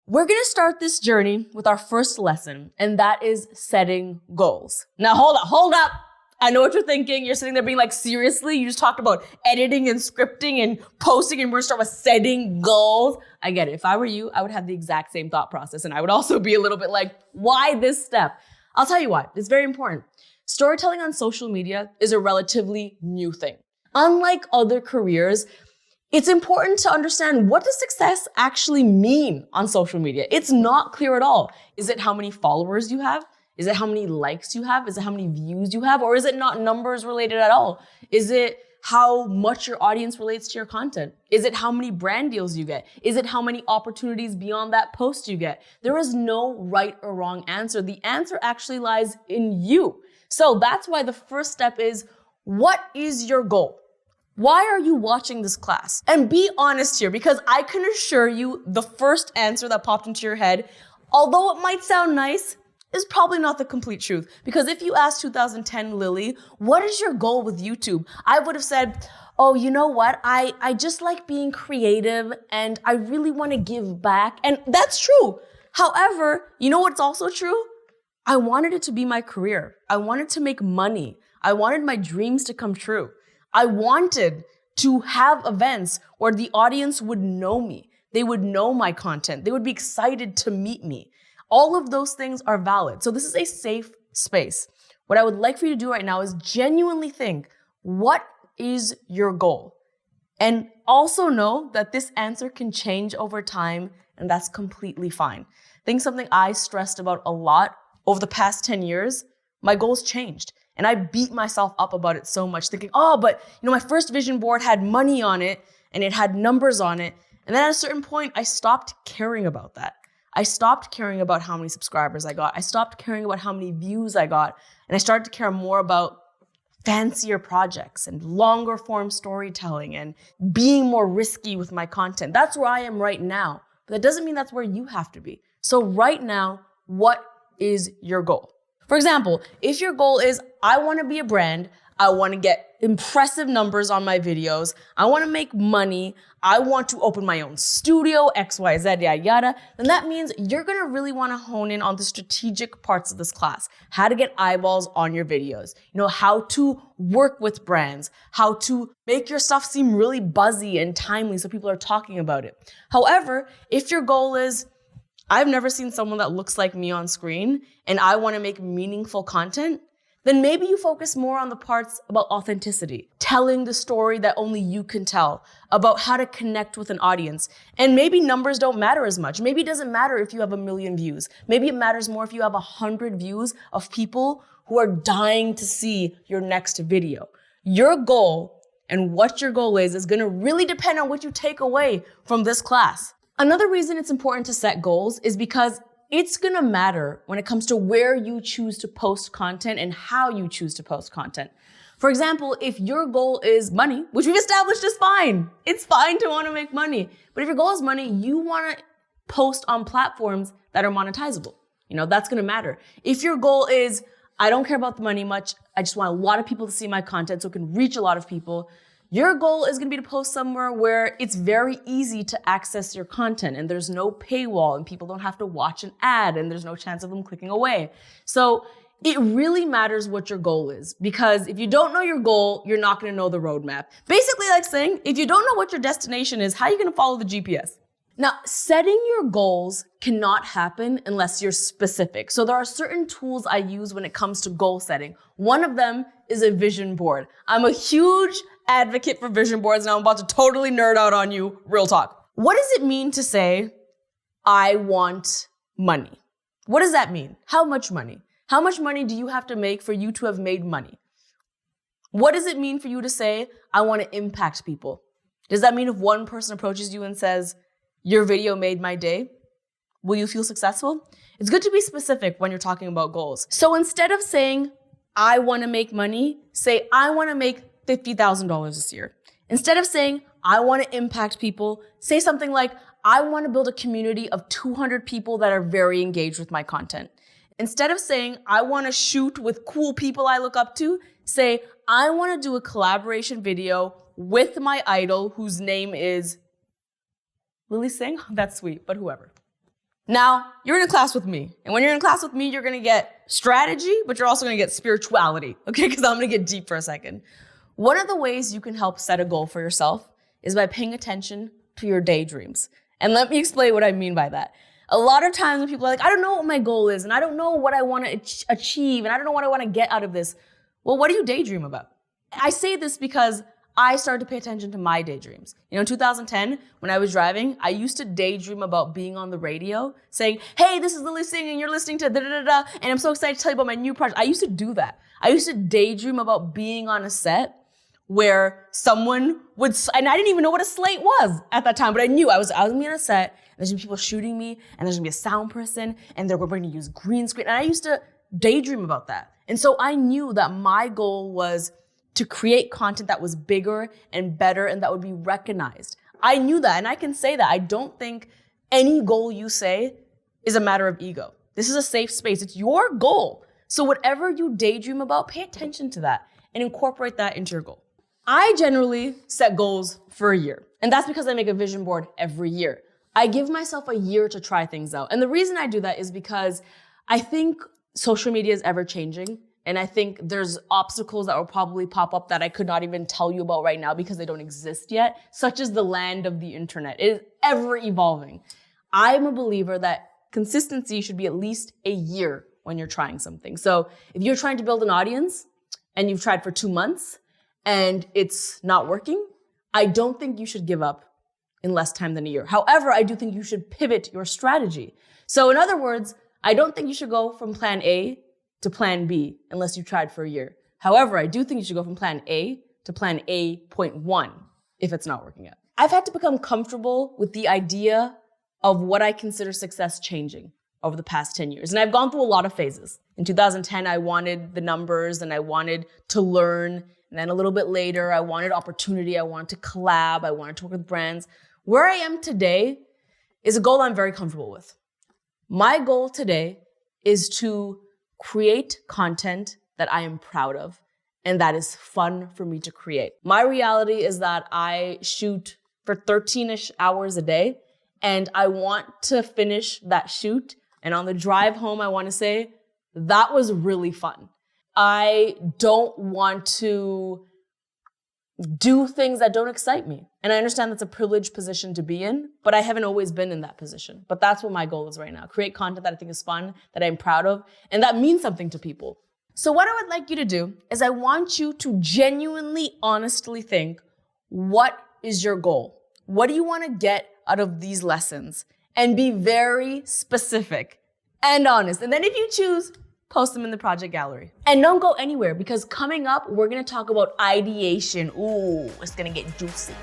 We're gonna start this journey with our first lesson, and that is setting goals. Now, hold up. I know what you're thinking. You're sitting there being like, seriously? You just talked about editing and scripting and posting, and we're gonna start with setting goals. I get it. If I were you, I would have the exact same thought process, and I would also be a little bit like, why this step? I'll tell you why. It's very important. Storytelling on social media is a relatively new thing. Unlike other careers, it's important to understand, what does success actually mean on social media? It's not clear at all. Is it how many followers you have? Is it how many likes you have? Is it how many views you have? Or is it not numbers related at all? Is it how much your audience relates to your content? Is it how many brand deals you get? Is it how many opportunities beyond that post you get? There is no right or wrong answer. The answer actually lies in you. So that's why the first step is, what is your goal? Why are you watching this class? And be honest here, because I can assure you the first answer that popped into your head, although it might sound nice, is probably not the complete truth. Because if you asked 2010 Lily, what is your goal with YouTube? I would have said, oh, you know what? I just like being creative and I really want to give back. And that's true. However, you know what's also true? I wanted it to be my career. I wanted to make money. I wanted my dreams to come true. I wanted to have events where the audience would know me. They would know my content. They would be excited to meet me. All of those things are valid. So this is a safe space. What I would like for you to do right now is genuinely think, what is your goal? And also know that this answer can change over time, and that's completely fine. I think something I stressed about a lot over the past 10 years, my goals changed. And I beat myself up about it so much, thinking, oh, but my first vision board had money on it and it had numbers on it. And then at a certain point, I stopped caring about that. I stopped caring about how many subscribers I got. I stopped caring about how many views I got. And I started to care more about fancier projects and longer form storytelling and being more risky with my content. That's where I am right now. But that doesn't mean that's where you have to be. So right now, what is your goal? For example, if your goal is, I want to be a brand, I want to get impressive numbers on my videos, I want to make money, I want to open my own studio, XYZ, yada, yada, then that means you're going to really want to hone in on the strategic parts of this class. How to get eyeballs on your videos, how to work with brands, how to make your stuff seem really buzzy and timely so people are talking about it. However, if your goal is, I've never seen someone that looks like me on screen and I want to make meaningful content, then maybe you focus more on the parts about authenticity, telling the story that only you can tell, about how to connect with an audience. And maybe numbers don't matter as much. Maybe it doesn't matter if you have 1 million views. Maybe it matters more if you have 100 views of people who are dying to see your next video. Your goal and what your goal is going to really depend on what you take away from this class. Another reason it's important to set goals is because it's gonna matter when it comes to where you choose to post content and how you choose to post content. For example, if your goal is money, which we've established is fine. It's fine to want to make money. But if your goal is money, you want to post on platforms that are monetizable. That's gonna matter. If your goal is, I don't care about the money much, I just want a lot of people to see my content so it can reach a lot of people, your goal is going to be to post somewhere where it's very easy to access your content and there's no paywall and people don't have to watch an ad and there's no chance of them clicking away. So it really matters what your goal is, because if you don't know your goal, you're not going to know the roadmap. Basically, like saying, if you don't know what your destination is, how are you going to follow the GPS? Now, setting your goals cannot happen unless you're specific. So there are certain tools I use when it comes to goal setting. One of them is a vision board. I'm a huge advocate for vision boards, and I'm about to totally nerd out on you. Real talk. What does it mean to say, I want money? What does that mean? How much money? How much money do you have to make for you to have made money? What does it mean for you to say, I want to impact people? Does that mean if one person approaches you and says, your video made my day, will you feel successful? It's good to be specific when you're talking about goals. So instead of saying, I want to make money, say, I want to make $50,000 this year. Instead of saying, I want to impact people, say something like, I want to build a community of 200 people that are very engaged with my content. Instead of saying, I want to shoot with cool people I look up to, say, I want to do a collaboration video with my idol whose name is Lilly Singh. That's sweet, but whoever. Now, you're in a class with me. And when you're in class with me, you're going to get strategy, but you're also going to get spirituality, okay? Because I'm going to get deep for a second. One of the ways you can help set a goal for yourself is by paying attention to your daydreams. And let me explain what I mean by that. A lot of times when people are like, I don't know what my goal is, and I don't know what I want to achieve, and I don't know what I want to get out of this. Well, what do you daydream about? I say this because I started to pay attention to my daydreams. You know, in 2010, when I was driving, I used to daydream about being on the radio, saying, hey, this is Lily singing, you're listening to da-da-da-da, and I'm so excited to tell you about my new project. I used to do that. I used to daydream about being on a set where someone would, and I didn't even know what a slate was at that time, but I knew I was gonna be on a set, and there's gonna be people shooting me, and there's gonna be a sound person, and they're going to use green screen, and I used to daydream about that. And so I knew that my goal was to create content that was bigger and better and that would be recognized. I knew that, and I can say that. I don't think any goal you say is a matter of ego. This is a safe space. It's your goal. So whatever you daydream about, pay attention to that and incorporate that into your goal. I generally set goals for a year, and that's because I make a vision board every year. I give myself a year to try things out. And the reason I do that is because I think social media is ever changing. And I think there's obstacles that will probably pop up that I could not even tell you about right now because they don't exist yet, such as the land of the internet. It is ever evolving. I'm a believer that consistency should be at least a year when you're trying something. So if you're trying to build an audience and you've tried for 2 months and it's not working, I don't think you should give up in less time than a year. However, I do think you should pivot your strategy. So in other words, I don't think you should go from plan A to plan B unless you tried for a year. However, I do think you should go from plan A to plan A.1 if it's not working out. I've had to become comfortable with the idea of what I consider success changing over the past 10 years. And I've gone through a lot of phases. In 2010, I wanted the numbers and I wanted to learn. And then a little bit later, I wanted opportunity. I wanted to collab. I wanted to work with brands. Where I am today is a goal I'm very comfortable with. My goal today is to create content that I am proud of and that is fun for me to create. My reality is that I shoot for 13-ish hours a day and I want to finish that shoot. And on the drive home, I want to say that was really fun. I don't want to do things that don't excite me. And I understand that's a privileged position to be in, but I haven't always been in that position. But that's what my goal is right now. Create content that I think is fun, that I'm proud of, and that means something to people. So what I would like you to do is I want you to genuinely, honestly think, what is your goal? What do you want to get out of these lessons? And be very specific and honest. And then if you choose, post them in the project gallery. And don't go anywhere because coming up, we're gonna talk about ideation. Ooh, it's gonna get juicy.